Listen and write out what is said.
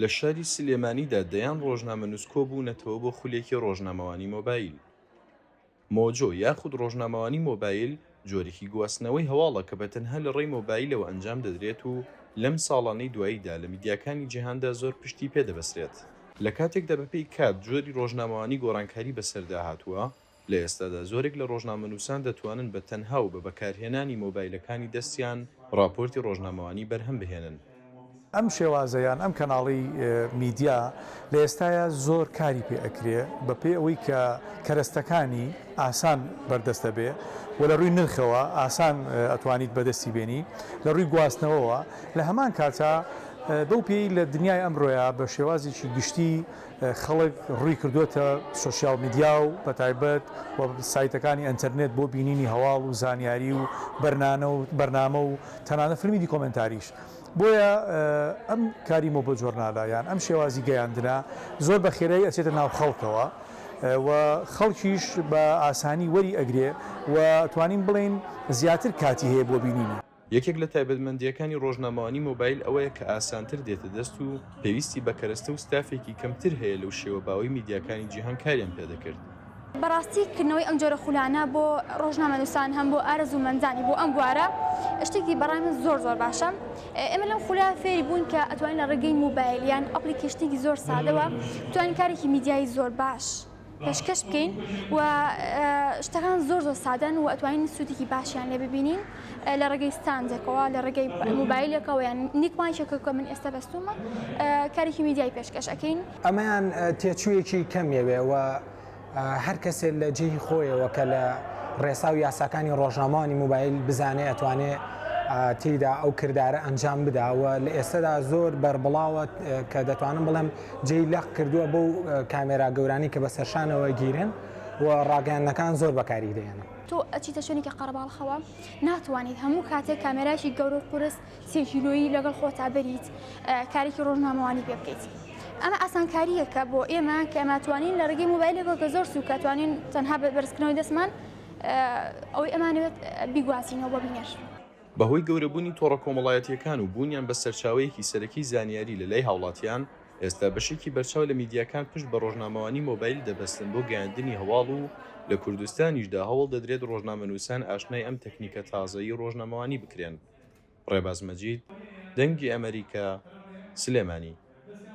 لە شاری سلێمانیدا دەیان ڕۆژنامەنووسکۆ بوونەتەوە بۆ خولێکی ڕۆژنامەوانی مۆبایل. مۆجۆ یاخود ڕۆژنامەوانی مۆبایل جۆرێکی گواستنەوەی هەواڵە کە بەتەنها لە ڕێی مۆبایلەوە ئەنجام دەدرێت و لەم ساڵانەی دواییدا لە میدیاکانی جیهاندا زۆر پشتی پێدەبەسرێت. لە کاتێکدا بەپێی کات جۆری ڕۆژنامەوانی گۆڕانکاری بەسەردا هاتووە، لە ئێستادا زۆرێک لە ڕۆژنامەنووسان دەتوانن بە تەنها و بە بەکارهێنانی مۆبایلەکانی دەستیان ڕاپۆرتی ڕۆژنامەوانی بەرهەم بهێنن. ئەم شێوازەیان ئەم کەناڵی میدیا لە ئێستاە زۆر کاری پێ ئەکرێ بە پێ ئەوەی کە کەرەستەکانی ئاسان بەردەستە بێ و لە ڕووی نرخەوە ئاسان ئەتوانیت بەدەستی بێنی لە ڕووی گواستنەوەەوە لە هەمان کاتە بەو پێی لە دنیای ئەمڕۆیە بە شێوازێکی گشتی خەڵک ڕووی کردوتە سوسیال میدیا و بەتایبەت و سایتەکانی ئەنتەرنێت بۆ بینینی هەواڵ و زانیاری و بەرنامە و تەنانە فیلمی کۆمنتاریش. بۆیە ئەم کاری مۆ بۆ جۆرنالایان ئەم شێوازی گەیاندنا زۆر بە خێرایی ئەچێتە ناو خەڵکەوە و خەڵکیش بە ئاسانی وەری ئەگرێ و توانین بڵین زیاتر کاتی هەیە بۆ بینینی. یەکێک لە تایبەتمەندیەکانی ڕۆژنامەوانی مۆبایل ئەوەیە کە ئاسانتر دێتە دەست و پێویستی بە کەرەستە و ستافێکی کەمتر هەیە لەو شێوە باوەی میدیاکانی جیهان کاریان پێدەکرد. بەڕاستی کردنەوەی ئەم جۆرە خولانە بۆ ڕۆژنامەنووسان هەم بۆ ئارەزومەندانی بۆ ئەم بوارە شتێکی بەڕای من زۆر باشە. ئێمە لەم خولە فێری بوون کە ئەتوانین لە ڕێگەی مۆبایلیان ئەپلیکیشنێکی زۆر سادەوە توانین کارێکی میدیایی زۆر باش پێشکەش بکەین و شتەکان زۆر سادەن و ئەتوانین سوودێکی باشیان لێ ببینین لە ڕێگەی ستاندێکەوە لە ڕێگەی مۆبایلەکەەوە یان نیکمانشەکە کە من ئێستا بەستومە کارێکی میدیایی پێشکەش ئەەکەین. ئەمەیان تێچوویەکی کەمیەوێ و هەر کەسێ لە جێی خۆیەوە کە لە ڕێسا و یاساکانی ڕۆژنامەوانی مۆبایل بزانێ ئەتوانێت تێیدا ئەو کردارە ئەنجام بداوە لە ئێستادا زۆر بربڵاوە کە دەتوانم بڵێم جێی لەق کردووە بەو کامێرا گەورانی کە بە سەرشانەوە گیرن و ڕاگەیاندنەکان زۆر بەکاری دێنن. تۆ ئەچیتە شوێنێکی قەرەباڵخەوە ناتوانیت هەموو کاتێک کامێرایشی گەورە و قورس 3 کیلۆیی لەگەڵ خۆتا بەریت کارێکی ڕۆژنامەوانی پێ بکەیت. ئەمە ئاسانکاریەکە بۆ ئێمە کە ئەماتوانین لە ڕێگەی مۆبایلێکەوە کە زۆر سوکە توانین تەنها بەرزکردنەوەی دەستمان ئەوەی ئەمانەوێت بیگوازینەوە بۆ بینێر. بەهۆی گەورەبوونی تۆڕە کۆمەڵایەتیەکان و بوونیان بە سەرچاوەیەکی سەرەکی زانیاری لە لای هاوڵاتیان، ئێستا بەشێکی بەرچاو لە میدیاکان پشت بە ڕۆژنامەوانی مۆبایل دەبەستن بۆ گەیاندنی هەواڵ و لە کوردستانیشدا هەوڵ دەدرێت ڕۆژنامەنووسان ئاشنای ئەم تەکنیکە تازەیی ڕۆژنامەوانی بکرێن. ڕێباز مەجید، دەنگی ئەمریکا، سلێمانی.